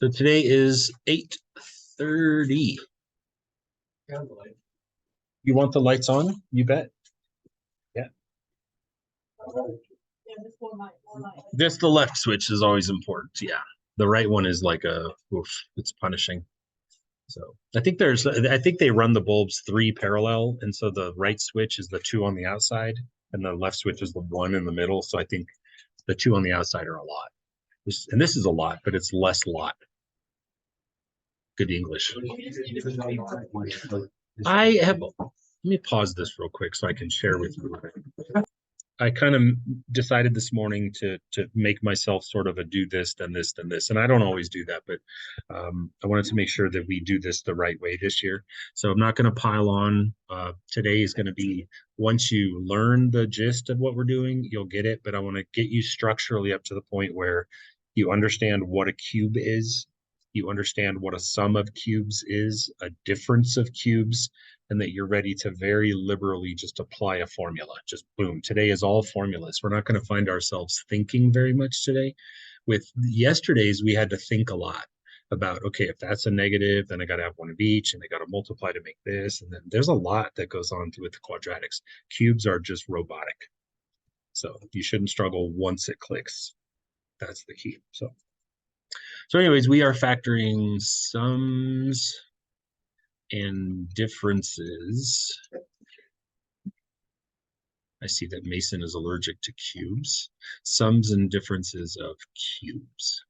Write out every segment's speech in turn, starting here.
So today is 8:30. You want the lights on? You bet. Yeah. Just the left switch is always important. Yeah. The right one is like it's punishing. So I think they run the bulbs 3 parallel. And so the right switch is the 2 on the outside and the left switch is the 1 in the middle. So I think the 2 on the outside are a lot. And this is a lot, but it's less lot. Good English. Let me pause this real quick so I can share with you. I kind of decided this morning to make myself sort of a do this, then this, then this. And I don't always do that, but I wanted to make sure that we do this the right way this year. So I'm not going to pile on. Today is going to be, once you learn the gist of what we're doing, you'll get it. But I want to get you structurally up to the point where you understand what a cube is. You understand what a sum of cubes is, a difference of cubes, and that you're ready to very liberally just apply a formula. Just boom. Today is all formulas. We're not going to find ourselves thinking very much today. With yesterday's, we had to think a lot about, okay, if that's a negative, then I got to have one of each, and I got to multiply to make this. And then there's a lot that goes on with the quadratics. Cubes are just robotic. So you shouldn't struggle once it clicks. That's the key. So anyways, we are factoring sums and differences. I see that Mason is allergic to cubes. Sums and differences of cubes.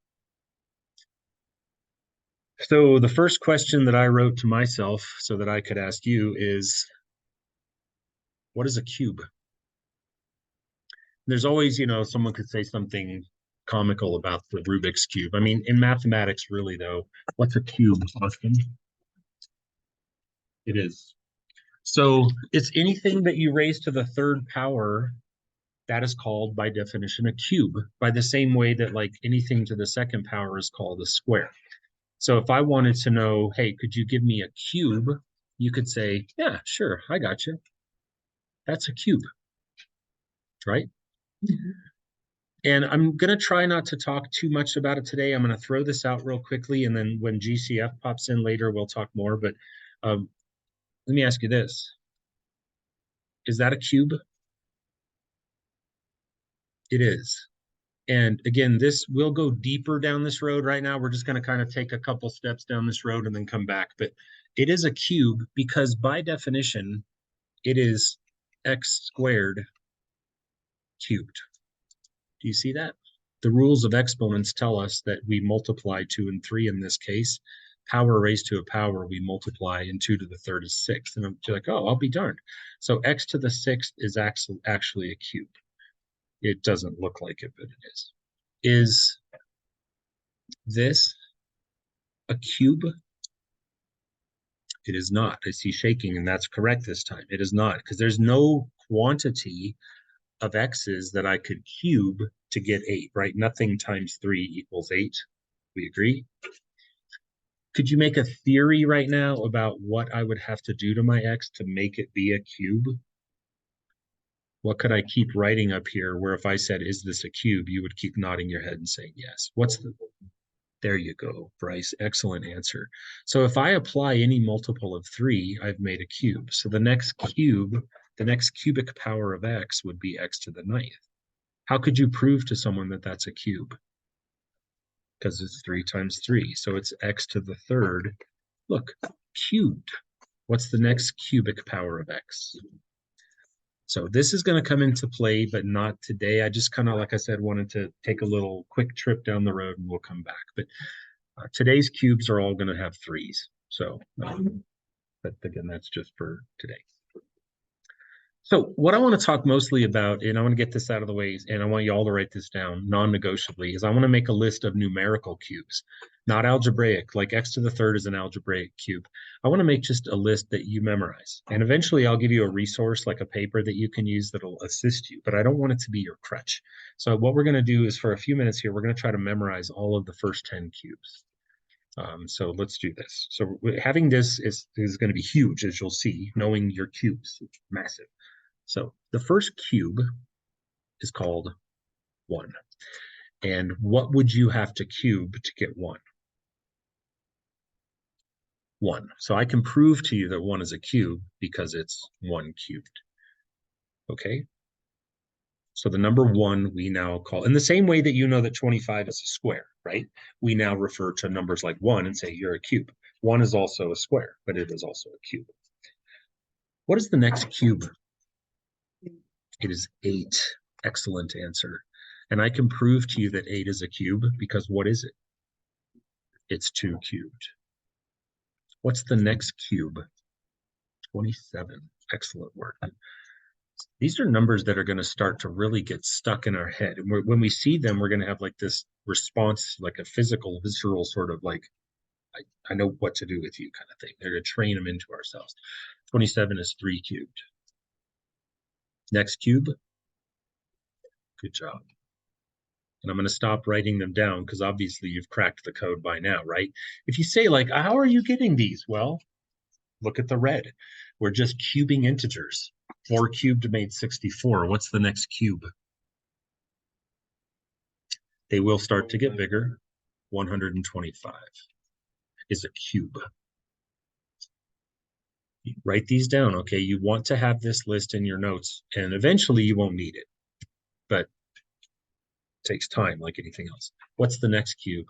So the first question that I wrote to myself so that I could ask you is, what is a cube? There's always, someone could say something comical about the Rubik's Cube. I mean, in mathematics, really, though, what's a cube, Austin? It is. So it's anything that you raise to the 3rd power that is called, by definition, a cube, by the same way that like anything to the 2nd power is called a square. So if I wanted to know, hey, could you give me a cube? You could say, yeah, sure, I got you. That's a cube, right? Mm-hmm. And I'm going to try not to talk too much about it today. I'm going to throw this out real quickly, and then when GCF pops in later, we'll talk more. But let me ask you this. Is that a cube? It is. And again, we'll go deeper down this road. Right now, we're just going to kind of take a couple steps down this road and then come back. But it is a cube because by definition, it is x squared cubed. Do you see that? The rules of exponents tell us that we multiply 2 and 3 in this case. Power raised to a power, we multiply, and 2 to the 3rd is 6. And you're like, oh, I'll be darned. So x to the 6th is actually a cube. It doesn't look like it, but it is. Is this a cube? It is not. I see shaking, and that's correct this time. It is not, because there's no quantity of x's that I could cube to get 8, right? Nothing times 3 equals 8. We agree? Could you make a theory right now about what I would have to do to my x to make it be a cube? What could I keep writing up here where if I said, is this a cube, you would keep nodding your head and saying yes? There you go, Bryce. Excellent answer. So if I apply any multiple of 3, I've made a cube. So the next cubic power of x would be x to the 9th. How could you prove to someone that that's a cube? Because it's 3 times 3. So it's x to the 3rd. Look, cubed. What's the next cubic power of x? So this is going to come into play, but not today. I just kind of, like I said, wanted to take a little quick trip down the road and we'll come back. But today's cubes are all going to have 3s. So, but again, that's just for today. So what I want to talk mostly about, and I want to get this out of the way, and I want you all to write this down non-negotiably, is I want to make a list of numerical cubes, not algebraic, like x to the 3rd is an algebraic cube. I want to make just a list that you memorize. And eventually I'll give you a resource, like a paper that you can use that'll assist you, but I don't want it to be your crutch. So what we're going to do is for a few minutes here, we're going to try to memorize all of the first 10 cubes. So let's do this. So having this is going to be huge, as you'll see, knowing your cubes. It's massive. So the first cube is called 1. And what would you have to cube to get 1? 1. So I can prove to you that 1 is a cube because it's 1 cubed. Okay? So the number 1 we now call, in the same way that you know that 25 is a square, right? We now refer to numbers like 1 and say you're a cube. 1 is also a square, but it is also a cube. What is the next cube? It is 8. Excellent answer. And I can prove to you that 8 is a cube because what is it? It's 2 cubed. What's the next cube? 27. Excellent work. These are numbers that are going to start to really get stuck in our head. And when we see them, we're going to have like this response, like a physical, visceral sort of like, I know what to do with you kind of thing. They're going to train them into ourselves. 27 is 3 cubed. Next cube. Good job. And I'm going to stop writing them down because obviously you've cracked the code by now, right? If you say like, how are you getting these? Well, look at the red. We're just cubing integers. 4 cubed made 64. What's the next cube? They will start to get bigger. 125 is a cube. Write these down, okay? You want to have this list in your notes, and eventually you won't need it, but it takes time like anything else. What's the next cube?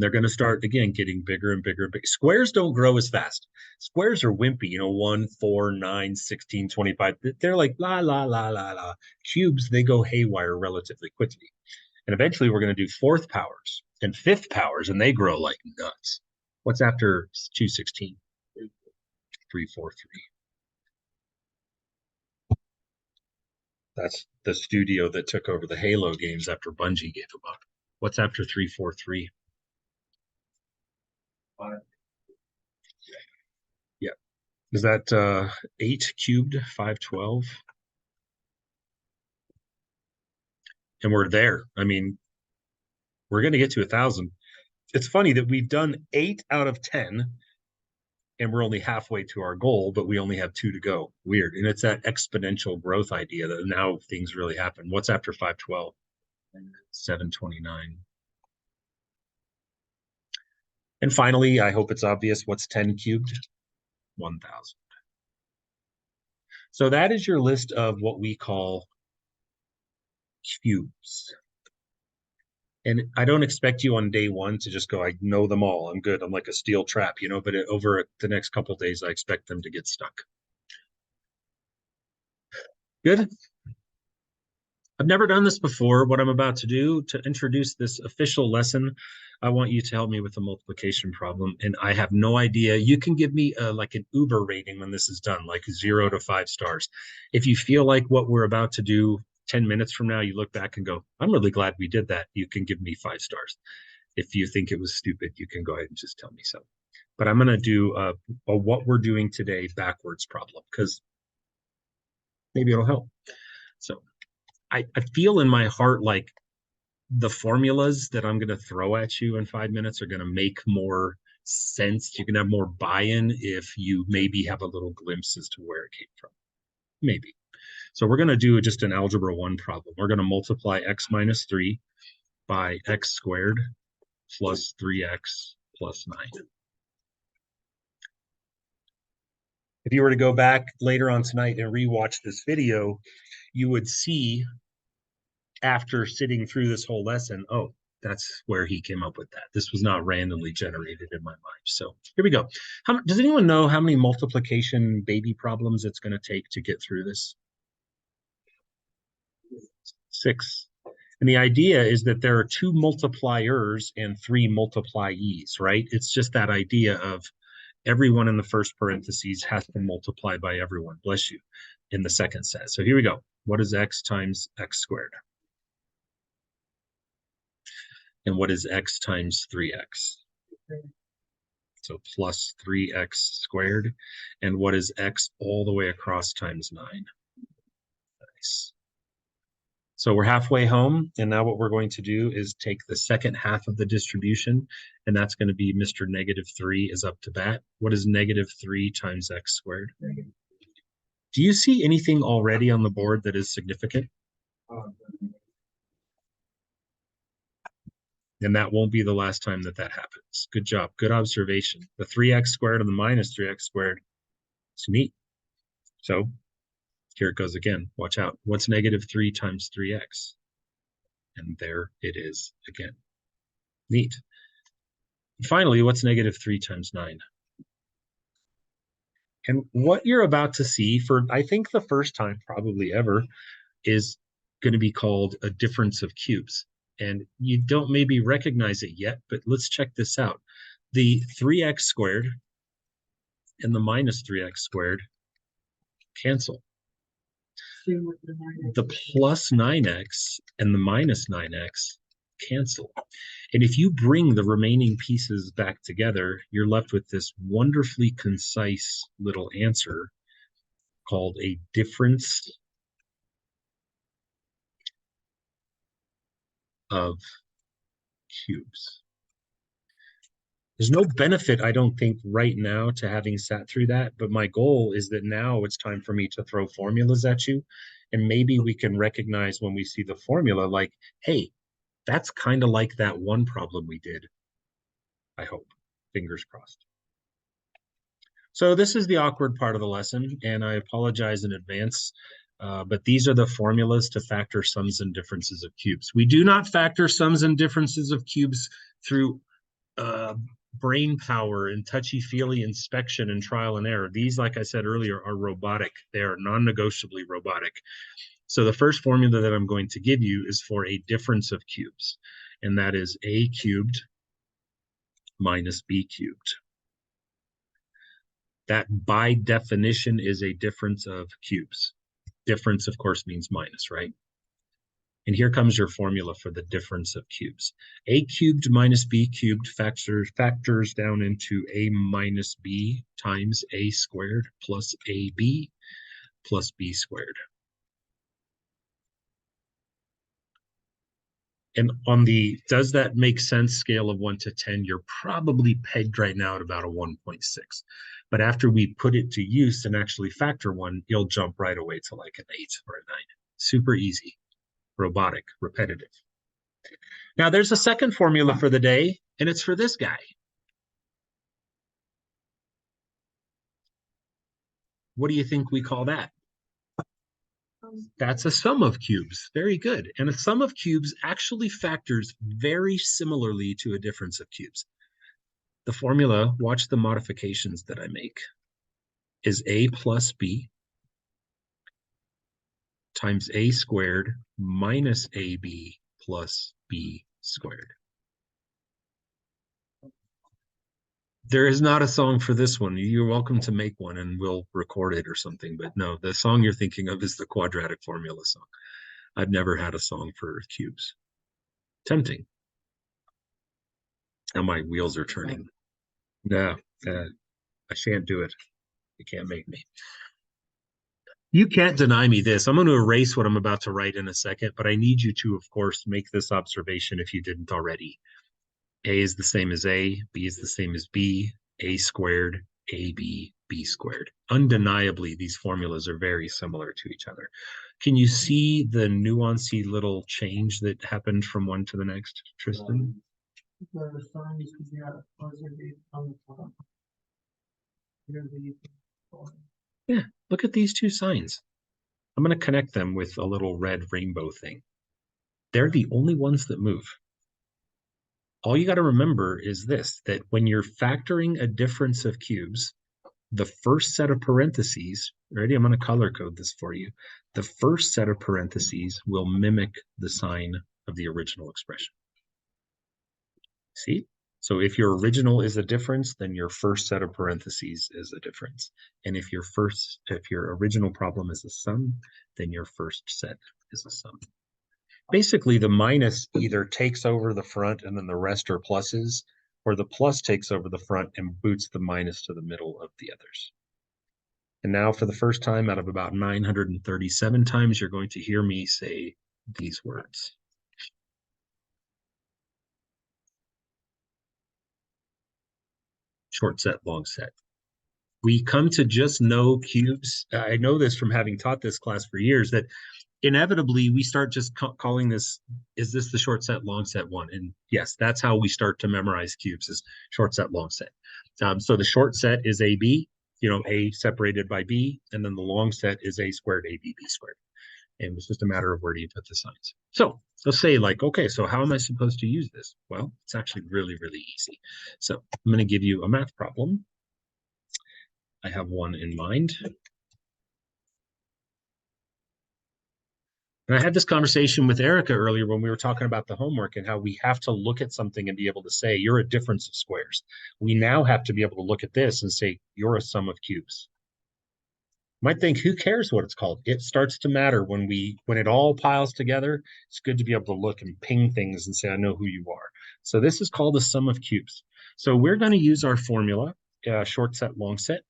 They're going to start, again, getting bigger and bigger and bigger. Squares don't grow as fast. Squares are wimpy, 1, 4, 9, 16, 25. They're like la, la, la, la, la. Cubes, they go haywire relatively quickly. And eventually we're going to do 4th powers and 5th powers, and they grow like nuts. What's after 216? 343. That's the studio that took over the Halo games after Bungie gave them up. What's after 343? Yeah. Is that 8 cubed, 512? And we're there. I mean, we're going to get to 1,000. It's funny that we've done 8 out of 10, and we're only halfway to our goal, but we only have 2 to go. Weird. And it's that exponential growth idea that now things really happen. What's after 512? 729. And finally, I hope it's obvious, what's 10 cubed? 1,000. So that is your list of what we call cubes. And I don't expect you on day 1 to just go, I know them all, I'm good, I'm like a steel trap, but over the next couple of days, I expect them to get stuck. Good. I've never done this before. What I'm about to do to introduce this official lesson, I want you to help me with the multiplication problem. And I have no idea. You can give me like an Uber rating when this is done, like 0 to 5 stars. If you feel like what we're about to do 10 minutes from now, you look back and go, I'm really glad we did that. You can give me 5 stars. If you think it was stupid, you can go ahead and just tell me so. But I'm going to do a what we're doing today backwards problem because maybe it'll help. So I feel in my heart like the formulas that I'm going to throw at you in 5 minutes are going to make more sense. You can have more buy-in if you maybe have a little glimpse as to where it came from. Maybe. So we're going to do just an algebra 1 problem. We're going to multiply x minus 3 by x squared plus 3x plus 9. If you were to go back later on tonight and rewatch this video, you would see after sitting through this whole lesson, oh, that's where he came up with that. This was not randomly generated in my mind. So here we go. Does anyone know how many multiplication baby problems it's going to take to get through this? 6. And the idea is that there are 2 multipliers and 3 multiplyes, right? It's just that idea of everyone in the first parentheses has to multiply by everyone, bless you, in the second set. So here we go. What is x times x squared? And what is x times 3x? So plus 3x squared. And what is x all the way across times 9? Nice. So we're halfway home. And now what we're going to do is take the second half of the distribution. And that's going to be Mr. -3 is up to bat. What is -3 times x squared? Do you see anything already on the board that is significant? And that won't be the last time that that happens. Good job. Good observation. The 3x squared and the minus 3x squared. It's neat. So here it goes again. Watch out. What's negative 3 times 3x? And there it is again. Neat. And finally, what's negative 3 times 9? And what you're about to see for, I think, the first time probably ever, is going to be called a difference of cubes. And you don't maybe recognize it yet, but let's check this out. The 3x squared and the minus 3x squared cancel. The plus 9x and the minus 9x cancel. And if you bring the remaining pieces back together, you're left with this wonderfully concise little answer called a difference of cubes. There's no benefit, I don't think, right now to having sat through that, but my goal is that now it's time for me to throw formulas at you, and maybe we can recognize when we see the formula, like, hey, that's kind of like that one problem we did. I hope. Fingers crossed. So this is the awkward part of the lesson, and I apologize in advance, but these are the formulas to factor sums and differences of cubes. We do not factor sums and differences of cubes through brain power and touchy-feely inspection and trial and error. These, like I said earlier, are robotic. They are non-negotiably robotic. So the first formula that I'm going to give you is for a difference of cubes, and that is a cubed minus b cubed. That by definition is a difference of cubes. Difference, of course, means minus, right? And here comes your formula for the difference of cubes. A cubed minus b cubed factors down into a minus b times a squared plus ab plus b squared. And on the does that make sense scale of 1 to 10, you're probably pegged right now at about a 1.6. But after we put it to use and actually factor one, you'll jump right away to like an 8 or a 9. Super easy, robotic, repetitive. Now there's a second formula for the day, and it's for this guy. What do you think we call that? That's a sum of cubes. Very good. And a sum of cubes actually factors very similarly to a difference of cubes. The formula, watch the modifications that I make, is a plus b times a squared minus ab plus b squared. There is not a song for this one. You're welcome to make one and we'll record it or something. But no, the song you're thinking of is the quadratic formula song. I've never had a song for cubes. Tempting. Now my wheels are turning. No, I shan't do it. You can't make me. You can't deny me this. I'm going to erase what I'm about to write in a second, but I need you to, of course, make this observation if you didn't already. A is the same as A, B is the same as B, A squared, AB, B squared. Undeniably, these formulas are very similar to each other. Can you see the nuancy little change that happened from one to the next, Tristan? The signs we got positive on the top. Yeah, look at these two signs. I'm going to connect them with a little red rainbow thing. They're the only ones that move. All you got to remember is this, that when you're factoring a difference of cubes, the first set of parentheses, ready? I'm going to color code this for you. The first set of parentheses will mimic the sign of the original expression. See? So if your original is a difference, then your first set of parentheses is a difference. And if your original problem is a sum, then your first set is a sum. Basically, the minus either takes over the front and then the rest are pluses, or the plus takes over the front and boots the minus to the middle of the others. And now for the first time out of about 937 times, you're going to hear me say these words. Short set, long set. We come to just know cubes. I know this from having taught this class for years, that inevitably we start just calling this, is this the short set, long set one? And yes, that's how we start to memorize cubes, is short set, long set. So the short set is AB, A separated by B, and then the long set is A squared, AB, B squared. And it's just a matter of where do you put the signs. So let's say like, okay, so how am I supposed to use this? Well, it's actually really, really easy. So I'm going to give you a math problem. I have one in mind. And I had this conversation with Erica earlier when we were talking about the homework and how we have to look at something and be able to say, you're a difference of squares. We now have to be able to look at this and say, you're a sum of cubes. You might think, who cares what it's called? It starts to matter when it all piles together. It's good to be able to look and ping things and say, I know who you are. So this is called a sum of cubes. So we're going to use our formula, short set, long set.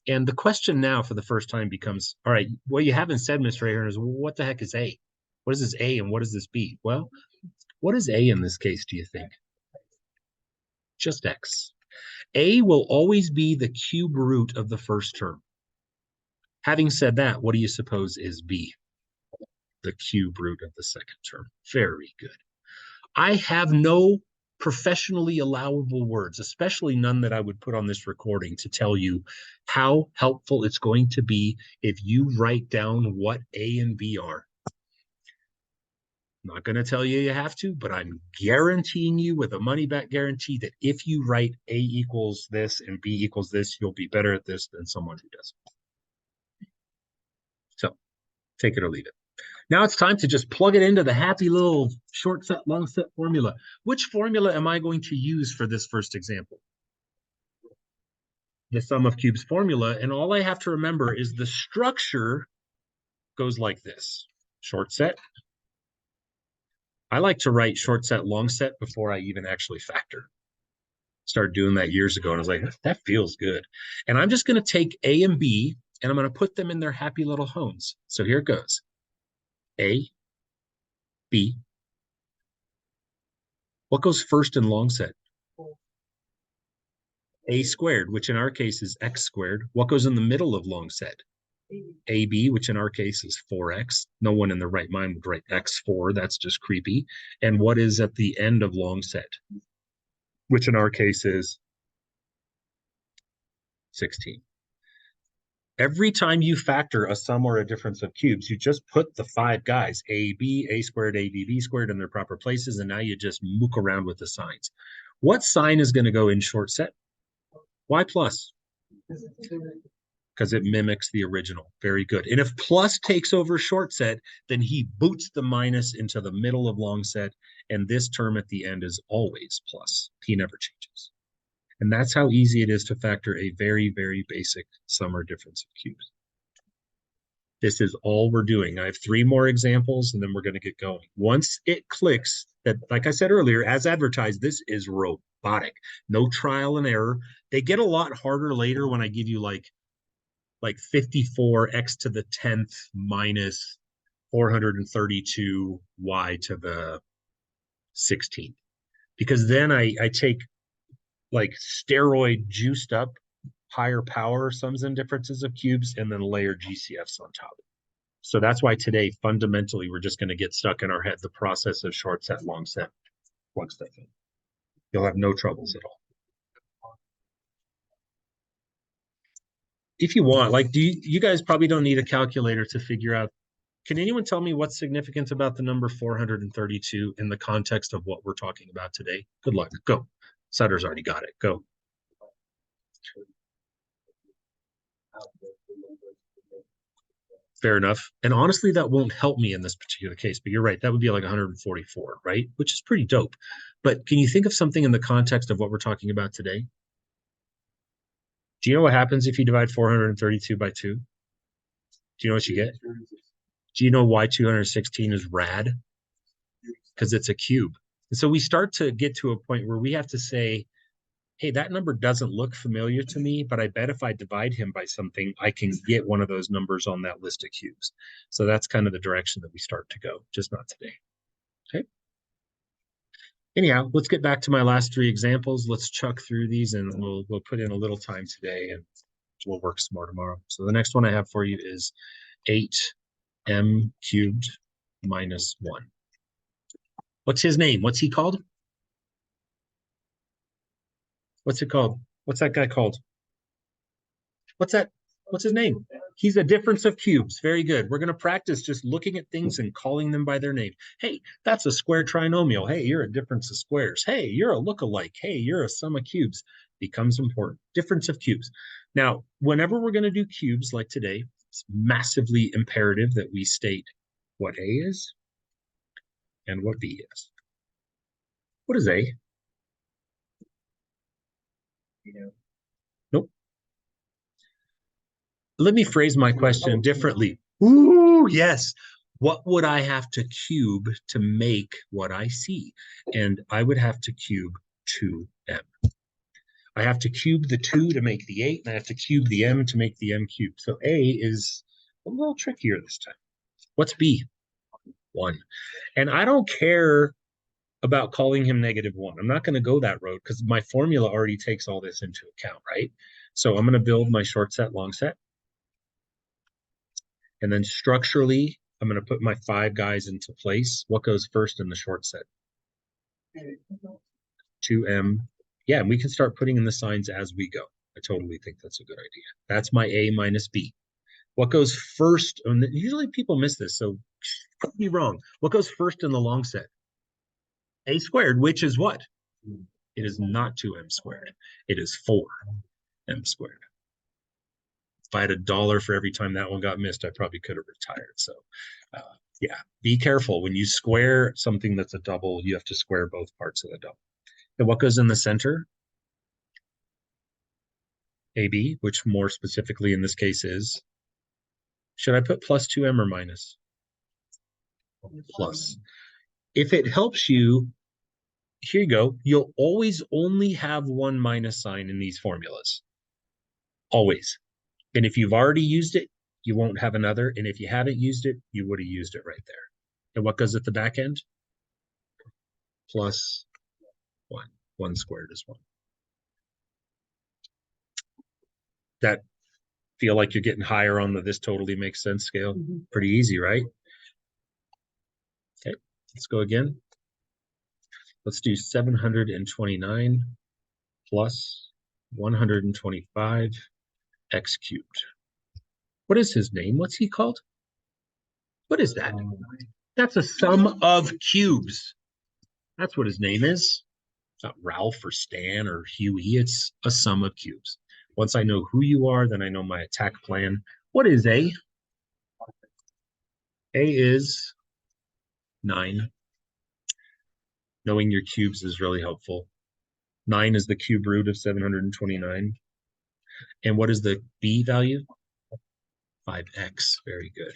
And the question now for the first time becomes, all right, what you haven't said, Mr. Ahern, is what the heck is A? What is this A and what is this B? Well, what is A in this case, do you think? Just X. A will always be the cube root of the first term. Having said that, what do you suppose is B? The cube root of the second term. Very good. I have no professionally allowable words, especially none that I would put on this recording, to tell you how helpful it's going to be if you write down what A and B are. I'm not going to tell you you have to, but I'm guaranteeing you with a money back guarantee that if you write A equals this and B equals this, you'll be better at this than someone who doesn't. So take it or leave it. Now it's time to just plug it into the happy little short set, long set formula. Which formula am I going to use for this first example? The sum of cubes formula. And all I have to remember is the structure goes like this. Short set. I like to write short set, long set before I even actually factor. Started doing that years ago, and I was like, that feels good. And I'm just going to take A and B, and I'm going to put them in their happy little homes. So here it goes. A, B. What goes first in long set? A squared, which in our case is X squared. What goes in the middle of long set? AB, which in our case is 4X. No one in their right mind would write X4. That's just creepy. And what is at the end of long set? Which in our case is 16. Every time you factor a sum or a difference of cubes, you just put the 5 guys, AB, A squared, AB, B squared, in their proper places, and now you just mook around with the signs. What sign is going to go in short set? Why plus? Because it mimics the original. Very good. And if plus takes over short set, then he boots the minus into the middle of long set, and this term at the end is always plus. He never changes. And that's how easy it is to factor a very, very basic sum or difference of cubes. This is all we're doing. I have 3 more examples, and then we're going to get going. Once it clicks that, like I said earlier, as advertised, this is robotic. No trial and error. They get a lot harder later when I give you like 54 x to the 10th minus 432 y to the 16th. Because then I take like steroid juiced up higher power sums and differences of cubes and then layer GCFs on top. So that's why today, fundamentally, we're just going to get stuck in our head the process of short set, long set, plug stuff in. You'll have no troubles at all. If you want, like, you guys probably don't need a calculator to figure out. Can anyone tell me what's significant about the number 432 in the context of what we're talking about today? Good luck. Go. Sutter's already got it. Go. Fair enough. And honestly, that won't help me in this particular case, but you're right. That would be like 144, right? Which is pretty dope. But can you think of something in the context of what we're talking about today? Do you know what happens if you divide 432 by 2? Do you know what you get? Do you know why 216 is rad? Because it's a cube. And so we start to get to a point where we have to say, hey, that number doesn't look familiar to me, but I bet if I divide him by something, I can get one of those numbers on that list of cubes. So that's kind of the direction that we start to go, just not today. Okay. Anyhow, let's get back to my last 3 examples. Let's chuck through these and we'll put in a little time today and we'll work some more tomorrow. So the next one I have for you is 8 m cubed minus 1. What's his name? What's he called? What's it called? What's that guy called? What's that? What's his name? He's a difference of cubes. Very good. We're going to practice just looking at things and calling them by their name. Hey, that's a square trinomial. Hey, you're a difference of squares. Hey, you're a lookalike. Hey, you're a sum of cubes. Becomes important. Difference of cubes. Now, whenever we're going to do cubes like today, it's massively imperative that we state what A is and what B is. What is A? Nope. Let me phrase my question differently. Ooh, yes. What would I have to cube to make what I see? And I would have to cube 2m. I have to cube the 2 to make the 8, and I have to cube the m to make the m cubed. So A is a little trickier this time. What's B? 1. And I don't care about calling him -1. I'm not going to go that road because my formula already takes all this into account, right? So I'm going to build my short set, long set. And then structurally, I'm going to put my 5 guys into place. What goes first in the short set? 2m. Yeah, and we can start putting in the signs as we go. I totally think that's a good idea. That's my A minus B. What goes first? And usually people miss this, so could be wrong. What goes first in the long set? A squared, which is what? It is not 2m squared. It is 4m squared. If I had $1 for every time that one got missed, I probably could have retired. So, yeah, be careful. When you square something that's a double, you have to square both parts of the double. And what goes in the center? AB, which more specifically in this case is, should I put plus 2m or minus? Plus. If it helps you, here you go. You'll always only have one minus sign in these formulas. Always. And if you've already used it, you won't have another. And if you haven't used it, you would have used it right there. And what goes at the back end? Plus 1. 1 squared is 1. That feel like you're getting higher on the this totally makes sense scale? Mm-hmm. Pretty easy, right? Okay, let's go again. Let's do 729 plus 125 x cubed. What is his name? What's he called? What is that? That's a sum of cubes. That's what his name is. It's not Ralph or Stan or Huey. It's a sum of cubes. Once I know who you are, then I know my attack plan. What is A? A is 9. Knowing your cubes is really helpful. 9 is the cube root of 729. And what is the B value? 5x. Very good.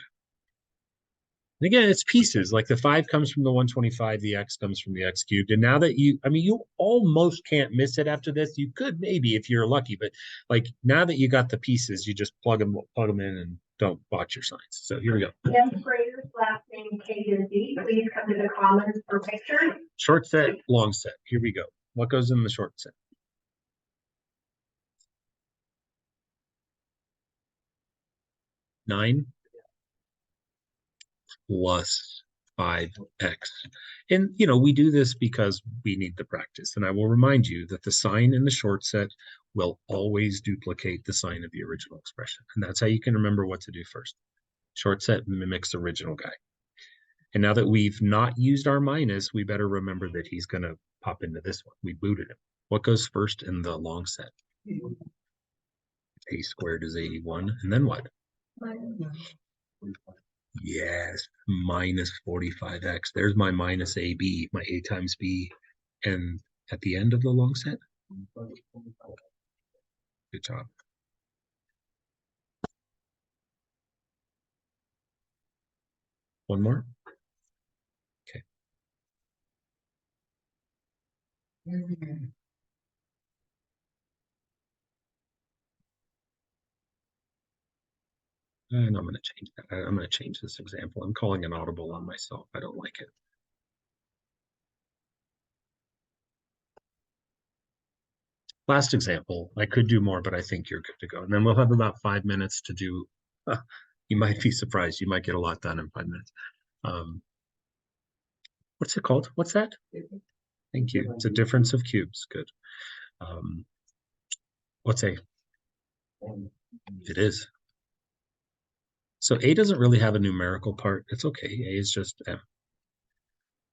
And again, it's pieces. Like the 5 comes from the 125, the x comes from the x cubed. And now that you almost can't miss it after this. You could maybe if you're lucky, but like now that you got the pieces, you just plug them in and don't botch your signs. So here we go. Tenth graders, last name K and D. Please come to the commons for pictures. Short set, long set. Here we go. What goes in the short set? 9 plus 5x. And, we do this because we need the practice. And I will remind you that the sign in the short set will always duplicate the sign of the original expression. And that's how you can remember what to do first. Short set mimics original guy. And now that we've not used our minus, we better remember that he's going to pop into this one. We booted him. What goes first in the long set? A squared is 81. And then what? Yes, minus 45x. There's my minus AB, my A times B. And at the end of the long set? Good job. One more? Okay. And I'm going to change that. I'm going to change this example. I'm calling an audible on myself. I don't like it. Last example. I could do more, but I think you're good to go. And then we'll have about 5 minutes to do You might be surprised. You might get a lot done in 5 minutes. What's it called? What's that? Thank you. It's a difference of cubes. Good. What's A? It is. So A doesn't really have a numerical part. It's okay. A is just M.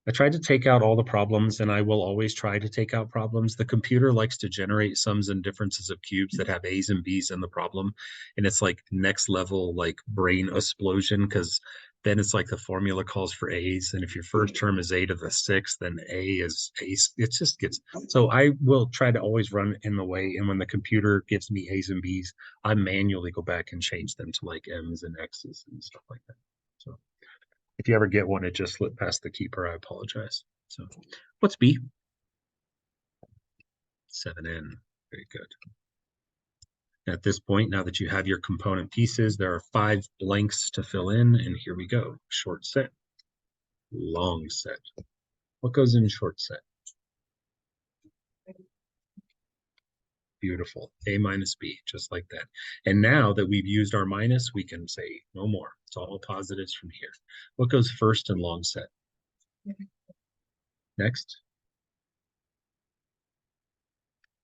I tried to take out all the problems, and I will always try to take out problems. The computer likes to generate sums and differences of cubes that have A's and B's in the problem. And it's like next level, like brain explosion, because then it's like the formula calls for A's. And if your first term is A to the 6th, then A is A. It just gets, so I will try to always run in the way. And when the computer gives me A's and B's, I manually go back and change them to like M's and X's and stuff like that. So if you ever get one, it just slipped past the keeper. I apologize. So what's B? 7n. Very good. At this point, now that you have your component pieces, there are 5 blanks to fill in, and here we go. Short set, long set. What goes in short set? Beautiful. A minus B, just like that. And now that we've used our minus, we can say no more. It's all positives from here. What goes first in long set? Next.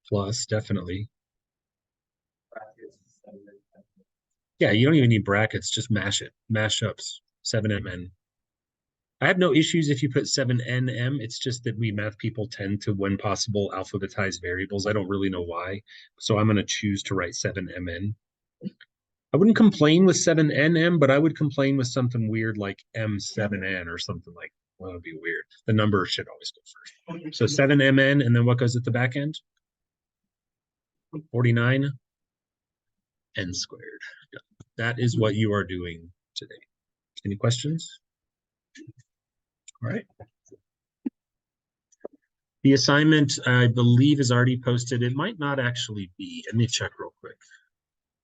Plus, definitely. Yeah, you don't even need brackets. Just mash it. Mashups. 7mn. I have no issues if you put 7nm. It's just that we math people tend to, when possible, alphabetize variables. I don't really know why. So I'm going to choose to write 7mn. I wouldn't complain with 7nm, but I would complain with something weird like m7n or something like, well, that would be weird. The number should always go first. So 7mn, and then what goes at the back end? 49 n squared. That is what you are doing today. Any questions? All right. The assignment, I believe, is already posted. It might not actually be. Let me check real quick.